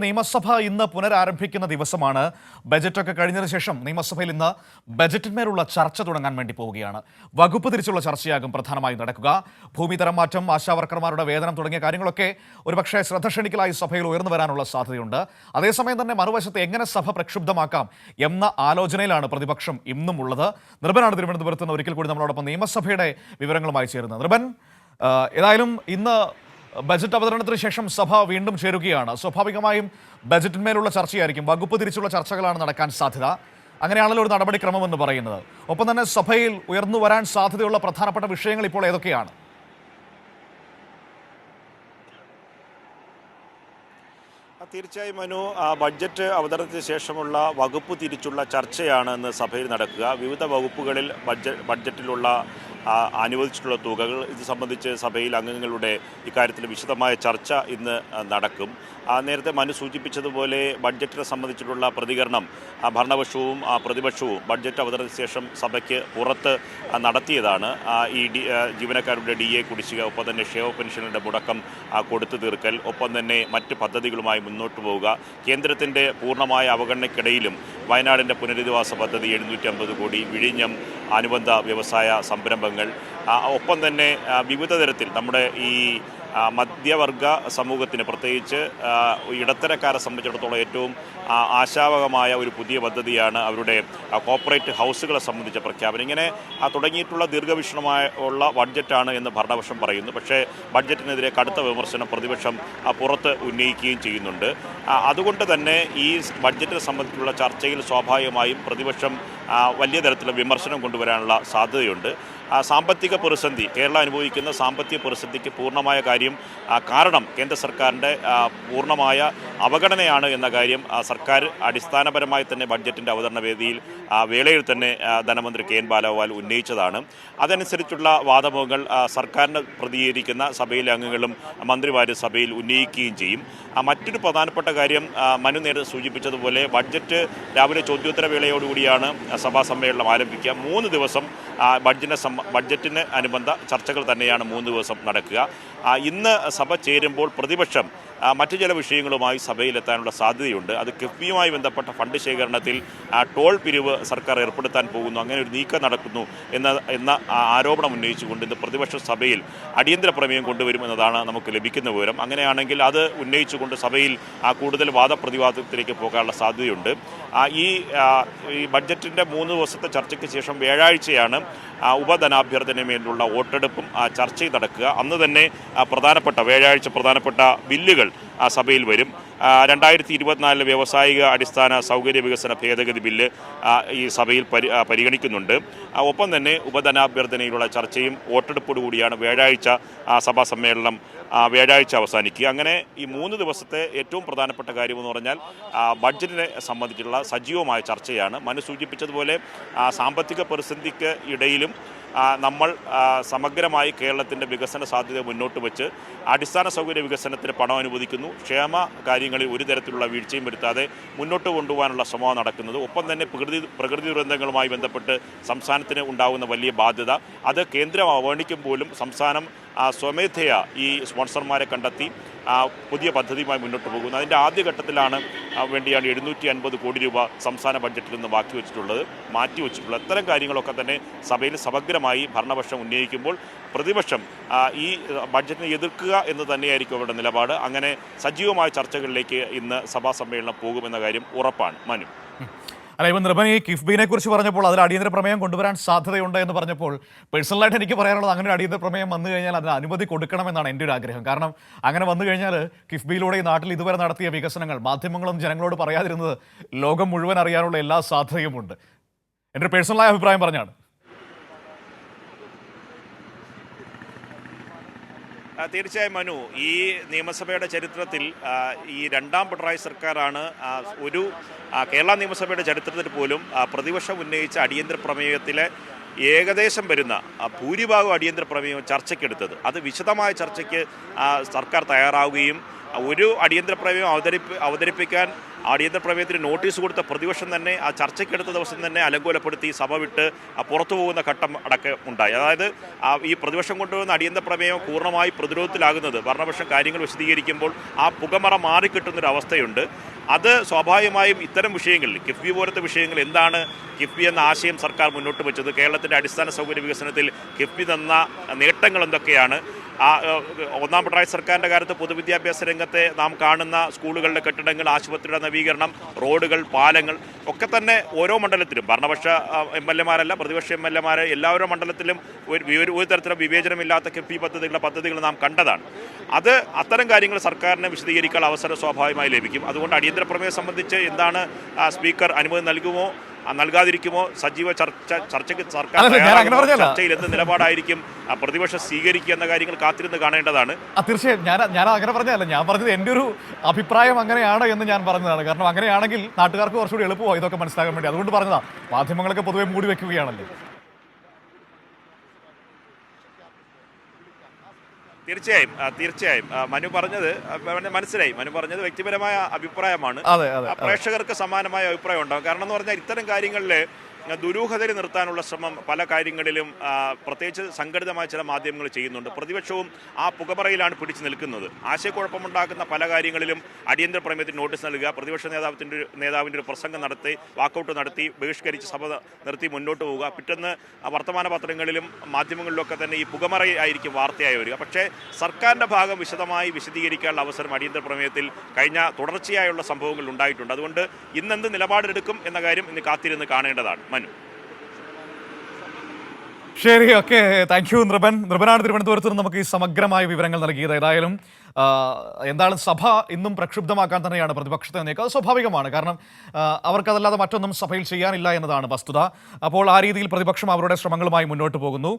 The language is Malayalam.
നിയമസഭ ഇന്ന് പുനരാരംഭിക്കുന്ന ദിവസമാണ്. ബജറ്റൊക്കെ കഴിഞ്ഞതിന് ശേഷം നിയമസഭയിൽ ഇന്ന് ബജറ്റിന്മേലുള്ള ചർച്ച തുടങ്ങാൻ വേണ്ടി പോവുകയാണ്. വകുപ്പ് തിരിച്ചുള്ള ചർച്ചയാകും പ്രധാനമായും നടക്കുക. ഭൂമിതരം മാറ്റം, ആശാവർക്കർമാരുടെ വേതനം തുടങ്ങിയ കാര്യങ്ങളൊക്കെ ഒരുപക്ഷെ ശ്രദ്ധ ക്ഷണിക്കലായി സഭയിൽ ഉയർന്നു വരാനുള്ള സാധ്യതയുണ്ട്. അതേസമയം തന്നെ മറുവശത്ത് എങ്ങനെ സഭ പ്രക്ഷുബ്ധമാക്കാം എന്ന ആലോചനയിലാണ് പ്രതിപക്ഷം ഇന്നും ഉള്ളത്. നിർഭനാണ് തിരുവനന്തപുരത്ത് നിന്ന് ഒരിക്കൽ കൂടി നമ്മളോടൊപ്പം നിയമസഭയുടെ വിവരങ്ങളുമായി ചേരുന്നത്. നിർഭൻ, ഏതായാലും ഇന്ന് ബജറ്റ് അവതരണത്തിന് ശേഷം സഭ വീണ്ടും ചേരുകയാണ്. സ്വാഭാവികമായും ബജറ്റിന്മേലുള്ള ചർച്ചയായിരിക്കും. വകുപ്പ് തിരിച്ചുള്ള ചർച്ചകളാണ് നടക്കാൻ സാധ്യത. അങ്ങനെയാണല്ലോ ഒരു നടപടിക്രമം എന്ന് പറയുന്നത്. ഒപ്പം തന്നെ സഭയിൽ ഉയർന്നു വരാൻ സാധ്യതയുള്ള പ്രധാനപ്പെട്ട വിഷയങ്ങൾ ഇപ്പോൾ ഏതൊക്കെയാണ്? തീർച്ചയായും മനു, ബഡ്ജറ്റ് അവതരണത്തിന് ശേഷമുള്ള വകുപ്പ് തിരിച്ചുള്ള ചർച്ചയാണ് ഇന്ന് സഭയിൽ നടക്കുക. വിവിധ വകുപ്പുകളിൽ ബഡ്ജറ്റിലുള്ള അനുവദിച്ചിട്ടുള്ള തുകകൾ ഇത് സംബന്ധിച്ച് സഭയിൽ അംഗങ്ങളുടെ ഇക്കാര്യത്തിൽ വിശദമായ ചർച്ച ഇന്ന് നടക്കും. നേരത്തെ മനു സൂചിപ്പിച്ചതുപോലെ ബഡ്ജറ്റിനെ സംബന്ധിച്ചിട്ടുള്ള പ്രതികരണം ഭരണപക്ഷവും പ്രതിപക്ഷവും ബഡ്ജറ്റ് അവതരണത്തിന് ശേഷം സഭയ്ക്ക് പുറത്ത് നടത്തിയതാണ്. ഈ ജീവനക്കാരുടെ DA കുടിശ്ശിക, ഒപ്പം തന്നെ ക്ഷേമ പെൻഷനുകളുടെ മുടക്കം കൊടുത്തു തീർക്കൽ, ഒപ്പം തന്നെ മറ്റ് പദ്ധതികളുമായി മുന്നോട്ട് പോവുക, കേന്ദ്രത്തിൻ്റെ പൂർണ്ണമായ അവഗണനയ്ക്കിടയിലും വയനാടിൻ്റെ പുനരധിവാസ പദ്ധതി 750 കോടി, വിഴിഞ്ഞം അനുബന്ധ വ്യവസായ സംരംഭങ്ങൾ, ഒപ്പം തന്നെ വിവിധ തരത്തിൽ നമ്മുടെ ഈ മധ്യവർഗ സമൂഹത്തിന്, പ്രത്യേകിച്ച് ഇടത്തരക്കാരെ സംബന്ധിച്ചിടത്തോളം ഏറ്റവും ആശാവഹമായ ഒരു പുതിയ പദ്ധതിയാണ് അവരുടെ കോർപ്പറേറ്റ് ഹൗസുകളെ സംബന്ധിച്ച പ്രഖ്യാപനം. ഇങ്ങനെ തുടങ്ങിയിട്ടുള്ള ദീർഘവീക്ഷണമായ ബഡ്ജറ്റാണ് എന്ന് ഭരണപക്ഷം പറയുന്നു. പക്ഷേ ബഡ്ജറ്റിനെതിരെ കടുത്ത വിമർശനം പ്രതിപക്ഷം പുറത്ത് ഉന്നയിക്കുകയും ചെയ്യുന്നുണ്ട്. അതുകൊണ്ട് തന്നെ ഈ ബഡ്ജറ്റിനെ സംബന്ധിച്ചുള്ള ചർച്ചയിൽ സ്വാഭാവികമായും പ്രതിപക്ഷം വലിയ തരത്തിലുള്ള വിമർശനം കൊണ്ടുവരാനുള്ള സാധ്യതയുണ്ട്. സാമ്പത്തിക പ്രതിസന്ധി, കേരളം അനുഭവിക്കുന്ന സാമ്പത്തിക പ്രതിസന്ധിക്ക് പൂർണ്ണമായ കാരണം കേന്ദ്ര സർക്കാരിൻ്റെ പൂർണ്ണമായ അവഗണനയാണ് എന്ന കാര്യം സർക്കാർ അടിസ്ഥാനപരമായി തന്നെ ബഡ്ജറ്റിൻ്റെ അവതരണ വേളയിൽ തന്നെ ധനമന്ത്രി KN ബാലഗോപാൽ ഉന്നയിച്ചതാണ്. അതനുസരിച്ചുള്ള വാദമുഖങ്ങൾ സർക്കാരിനെ പ്രതികരിക്കുന്ന സഭയിലെ അംഗങ്ങളും മന്ത്രിമാരും സഭയിൽ ഉന്നയിക്കുകയും ചെയ്യും. മറ്റൊരു പ്രധാനപ്പെട്ട കാര്യം മനു നേരത്തെ സൂചിപ്പിച്ചതുപോലെ ബഡ്ജറ്റ് രാവിലെ ചോദ്യോത്തര വേളയോടുകൂടിയാണ് സഭാ സമ്മേളനം ആരംഭിക്കുക. 3 ദിവസം ബഡ്ജറ്റിന് അനുബന്ധ ചർച്ചകൾ തന്നെയാണ് 3 ദിവസം നടക്കുക. ഇന്ന് സഭ ചേരുമ്പോൾ പ്രതിപക്ഷം മറ്റു ചില വിഷയങ്ങളുമായി സഭയിലെത്താനുള്ള സാധ്യതയുണ്ട്. അത് കിഫ്ബിയുമായി ബന്ധപ്പെട്ട ഫണ്ട് ശേഖരണത്തിൽ ടോൾ പിരിവ് സർക്കാർ ഏർപ്പെടുത്താൻ പോകുന്നു, അങ്ങനെ ഒരു നീക്കം നടക്കുന്നു എന്ന ആരോപണം ഉന്നയിച്ചുകൊണ്ട് ഇന്ന് പ്രതിപക്ഷ സഭയിൽ അടിയന്തര പ്രമേയം കൊണ്ടുവരുമെന്നതാണ് നമുക്ക് ലഭിക്കുന്ന വിവരം. അങ്ങനെയാണെങ്കിൽ അത് ഉന്നയിച്ചുകൊണ്ട് സഭയിൽ കൂടുതൽ വാദപ്രതിവാദത്തിലേക്ക് പോകാനുള്ള സാധ്യതയുണ്ട്. ഈ ബഡ്ജറ്റിൻ്റെ 3 ദിവസത്തെ ചർച്ചയ്ക്ക് ശേഷം വ്യാഴാഴ്ചയാണ് ഉപധനാഭ്യർത്ഥനമേലുള്ള വോട്ടെടുപ്പും ചർച്ചയും നടക്കുക. അന്ന് തന്നെ വ്യാഴാഴ്ച പ്രധാനപ്പെട്ട ബില്ലുകൾ സഭയിൽ വരും. 2024 വ്യാവസായിക അടിസ്ഥാന സൗകര്യ വികസന ഭേദഗതി ബില്ല് ഈ സഭയിൽ പരിഗണിക്കുന്നുണ്ട്. ഒപ്പം തന്നെ ഉപധനാഭ്യർത്ഥനയിലുള്ള ചർച്ചയും വോട്ടെടുപ്പോടുകൂടിയാണ് വ്യാഴാഴ്ച സഭാ സമ്മേളനം അവസാനിക്കുക. അങ്ങനെ ഈ 3 ദിവസത്തെ ഏറ്റവും പ്രധാനപ്പെട്ട കാര്യമെന്ന് പറഞ്ഞാൽ ബഡ്ജറ്റിനെ സംബന്ധിച്ചുള്ള സജീവമായ ചർച്ചയാണ്. മനു സൂചിപ്പിച്ചതുപോലെ സാമ്പത്തിക പ്രതിസന്ധിക്ക് ഇടയിലും നമ്മൾ സമഗ്രമായി കേരളത്തിൻ്റെ വികസന സാധ്യത മുന്നോട്ട് വെച്ച് അടിസ്ഥാന സൗകര്യ വികസനത്തിന് പണം അനുവദിക്കുന്നു. ക്ഷേമ കാര്യങ്ങളിൽ ഒരു തരത്തിലുള്ള വീഴ്ചയും വരുത്താതെ മുന്നോട്ട് കൊണ്ടുപോകാനുള്ള ശ്രമം നടക്കുന്നത്. ഒപ്പം തന്നെ പ്രകൃതി ദുരന്തങ്ങളുമായി ബന്ധപ്പെട്ട് സംസ്ഥാനത്തിന് ഉണ്ടാകുന്ന വലിയ ബാധ്യത, അത് കേന്ദ്രം അവഗണിക്കുമ്പോഴും സംസ്ഥാനം സ്വമേധയാ ഈ സ്പോൺസർമാരെ കണ്ടെത്തി പുതിയ പദ്ധതിയുമായി മുന്നോട്ട് പോകുന്നു. അതിൻ്റെ ആദ്യഘട്ടത്തിലാണ് വേണ്ടിയാണ് 750 കോടി രൂപ സംസ്ഥാന ബഡ്ജറ്റിൽ നിന്ന് മാറ്റിവെച്ചിട്ടുള്ളത്. അത്തരം കാര്യങ്ങളൊക്കെ തന്നെ സഭയിൽ സമഗ്രമായി ഭരണപക്ഷം ഉന്നയിക്കുമ്പോൾ പ്രതിപക്ഷം ഈ ബഡ്ജറ്റിനെ എതിർക്കുക എന്ന് തന്നെയായിരിക്കും അവരുടെ നിലപാട്. അങ്ങനെ സജീവമായ ചർച്ചകളിലേക്ക് ഇന്ന് സഭാ സമ്മേളനം പോകുമെന്ന കാര്യം ഉറപ്പാണ്. മനു, അല്ല, ഇപ്പം നിർഭൻ ഈ കിഫ്ബിനെ കുറിച്ച് പറഞ്ഞപ്പോൾ അതിൽ അടിയന്തര പ്രമേയം കൊണ്ടുവരാൻ സാധ്യതയുണ്ട് എന്ന് പറഞ്ഞപ്പോൾ പേഴ്സണലായിട്ട് എനിക്ക് പറയാനുള്ളത്, അങ്ങനെ ഒരു അടിയന്തര പ്രമേയം വന്നു കഴിഞ്ഞാൽ അതിന് അനുമതി കൊടുക്കണമെന്നാണ് എൻ്റെ ഒരു ആഗ്രഹം. കാരണം അങ്ങനെ വന്നു കഴിഞ്ഞാൽ കിഫ്ബിയിലൂടെ ഈ നാട്ടിൽ ഇതുവരെ നടത്തിയ വികസനങ്ങൾ മാധ്യമങ്ങളും ജനങ്ങളോട് പറയാതിരുന്നത് ലോകം മുഴുവൻ അറിയാനുള്ള എല്ലാ സാധ്യതയുമുണ്ട്. എൻ്റെ ഒരു പേഴ്സണലായ അഭിപ്രായം പറഞ്ഞാണ്. തീർച്ചയായും മനു, ഈ നിയമസഭയുടെ ചരിത്രത്തിൽ ഈ രണ്ടാം പിണറായി സർക്കാരാണ് കേരള നിയമസഭയുടെ ചരിത്രത്തിൽ പോലും പ്രതിപക്ഷം ഉന്നയിച്ച അടിയന്തര പ്രമേയത്തിലെ ഏകദേശം വരുന്ന ഭൂരിഭാഗം അടിയന്തര പ്രമേയം ചർച്ചയ്ക്കെടുത്തത്. അത് വിശദമായ ചർച്ചയ്ക്ക് സർക്കാർ തയ്യാറാവുകയും ഒരു അടിയന്തര പ്രമേയം അവതരിപ്പിക്കാൻ അടിയന്തര പ്രമേയത്തിന് നോട്ടീസ് കൊടുത്ത പ്രതിപക്ഷം തന്നെ ആ ചർച്ചയ്ക്കെടുത്ത ദിവസം തന്നെ അലങ്കോലപ്പെടുത്തി സഭ വിട്ട് പുറത്തു പോകുന്ന ഘട്ടം അടക്കം ഉണ്ടായി. അതായത് ഈ പ്രതിപക്ഷം കൊണ്ടുവന്ന അടിയന്തര പ്രമേയം പൂർണ്ണമായി പ്രതിരോധത്തിലാകുന്നത് ഭരണപക്ഷം കാര്യങ്ങൾ വിശദീകരിക്കുമ്പോൾ ആ പുകമറ മാറിക്കിട്ടുന്നൊരു അവസ്ഥയുണ്ട്. അത് സ്വാഭാവികമായും ഇത്തരം വിഷയങ്ങളിൽ കിഫ്ബി പോലത്തെ വിഷയങ്ങൾ എന്താണ് കിഫ്ബി എന്ന ആശയം സർക്കാർ മുന്നോട്ട് വെച്ചത്, കേരളത്തിൻ്റെ അടിസ്ഥാന സൗകര്യ വികസനത്തിൽ കിഫ്ബി തന്ന നേട്ടങ്ങൾ എന്തൊക്കെയാണ്, ഒന്നാം പിണറായി സർക്കാരിൻ്റെ കാലത്ത് പൊതുവിദ്യാഭ്യാസ രംഗത്തെ നാം കാണുന്ന സ്കൂളുകളുടെ കെട്ടിടങ്ങൾ, ആശുപത്രിയുടെ നവീകരണം, റോഡുകൾ, പാലങ്ങൾ ഒക്കെ തന്നെ ഓരോ മണ്ഡലത്തിലും ഭരണപക്ഷ MLA-മാരല്ല പ്രതിപക്ഷ MLA-മാരെ എല്ലാവരും മണ്ഡലത്തിലും ഒരു തരത്തിലും വിവേചനമില്ലാത്ത കിഫ്ബി പദ്ധതികൾ നാം കണ്ടതാണ്. അത്തരം കാര്യങ്ങൾ സർക്കാരിനെ വിശദീകരിക്കാൻ അവസരം സ്വാഭാവികമായി ലഭിക്കും. അതുകൊണ്ട് അടിയന്തര പ്രമേയം സംബന്ധിച്ച് എന്താണ് സ്പീക്കർ അനുമതി നൽകുമോ നൽകാതിരിക്കുമോ, സജീവ ചർച്ചയ്ക്ക് സർക്കാർ ചർച്ചയിൽ എന്ത് നിലപാടായിരിക്കും പ്രതിപക്ഷം സ്വീകരിക്കുക എന്ന കാര്യങ്ങൾ കാത്തിരുന്ന് കാണേണ്ടതാണ്. തീർച്ചയായും ഞാൻ അങ്ങനെ പറഞ്ഞതല്ല, ഞാൻ പറഞ്ഞത് എൻ്റെ ഒരു അഭിപ്രായം അങ്ങനെയാണ് എന്ന് ഞാൻ പറഞ്ഞതാണ്. കാരണം അങ്ങനെയാണെങ്കിൽ നാട്ടുകാർക്ക് കുറച്ചുകൂടി എളുപ്പമോ ഇതൊക്കെ മനസ്സിലാക്കാൻ വേണ്ടി, അതുകൊണ്ട് പറഞ്ഞതാണ്. മാധ്യമങ്ങളൊക്കെ പൊതുവെ മൂടി വെക്കുകയാണല്ലോ. തീർച്ചയായും മനു പറഞ്ഞത് മനസ്സിലായി. മനു പറഞ്ഞത് വ്യക്തിപരമായ അഭിപ്രായമാണ്. പ്രേക്ഷകർക്ക് സമാനമായ അഭിപ്രായം ഉണ്ടാകും. കാരണം എന്ന് പറഞ്ഞാൽ ഇത്തരം കാര്യങ്ങളിൽ ദുരൂഹതയിൽ നിർത്താനുള്ള ശ്രമം പല കാര്യങ്ങളിലും പ്രത്യേകിച്ച് സംഘടിതമായ ചില മാധ്യമങ്ങൾ ചെയ്യുന്നുണ്ട്. പ്രതിപക്ഷവും ആ പുകമറയിലാണ് പിടിച്ചു നിൽക്കുന്നത്. ആശയക്കുഴപ്പമുണ്ടാക്കുന്ന പല കാര്യങ്ങളിലും അടിയന്തര പ്രമേയത്തിന് നോട്ടീസ് നൽകുക, പ്രതിപക്ഷ നേതാവിൻ്റെ ഒരു പ്രസംഗം നടത്തി വാക്കൗട്ട് നടത്തി ബഹിഷ്കരിച്ച് സഭ നിർത്തി മുന്നോട്ട് പോവുക, പിറ്റേന്ന് വർത്തമാന പത്രങ്ങളിലും മാധ്യമങ്ങളിലൊക്കെ തന്നെ ഈ പുകമറയായിരിക്കും വാർത്തയായി വരിക. പക്ഷേ സർക്കാരിൻ്റെ ഭാഗം വിശദമായി വിശദീകരിക്കാനുള്ള അവസരം അടിയന്തര പ്രമേയത്തിൽ കഴിഞ്ഞ തുടർച്ചയായുള്ള സംഭവങ്ങൾ ഉണ്ടായിട്ടുണ്ട്. അതുകൊണ്ട് ഇന്നെന്ത് നിലപാടെടുക്കും എന്ന കാര്യം ഇന്ന് കാത്തിരുന്ന് കാണേണ്ടതാണ്. ശരി, ഓക്കെ, താങ്ക് യു നൃപനാണ് തിരുവനന്തപുരത്ത് നിന്ന് നമുക്ക് ഈ സമഗ്രമായ വിവരങ്ങൾ നൽകിയത്. ഏതായാലും എന്താണ് സഭ ഇന്നും പ്രക്ഷുബ്ധമാക്കാൻ തന്നെയാണ് പ്രതിപക്ഷത്തെ നീക്കം. അത് സ്വാഭാവികമാണ്, കാരണം അവർക്കതല്ലാതെ മറ്റൊന്നും സഭയിൽ ചെയ്യാനില്ല എന്നതാണ് വസ്തുത. അപ്പോൾ ആ രീതിയിൽ പ്രതിപക്ഷം അവരുടെ ശ്രമങ്ങളുമായി മുന്നോട്ട് പോകുന്നു.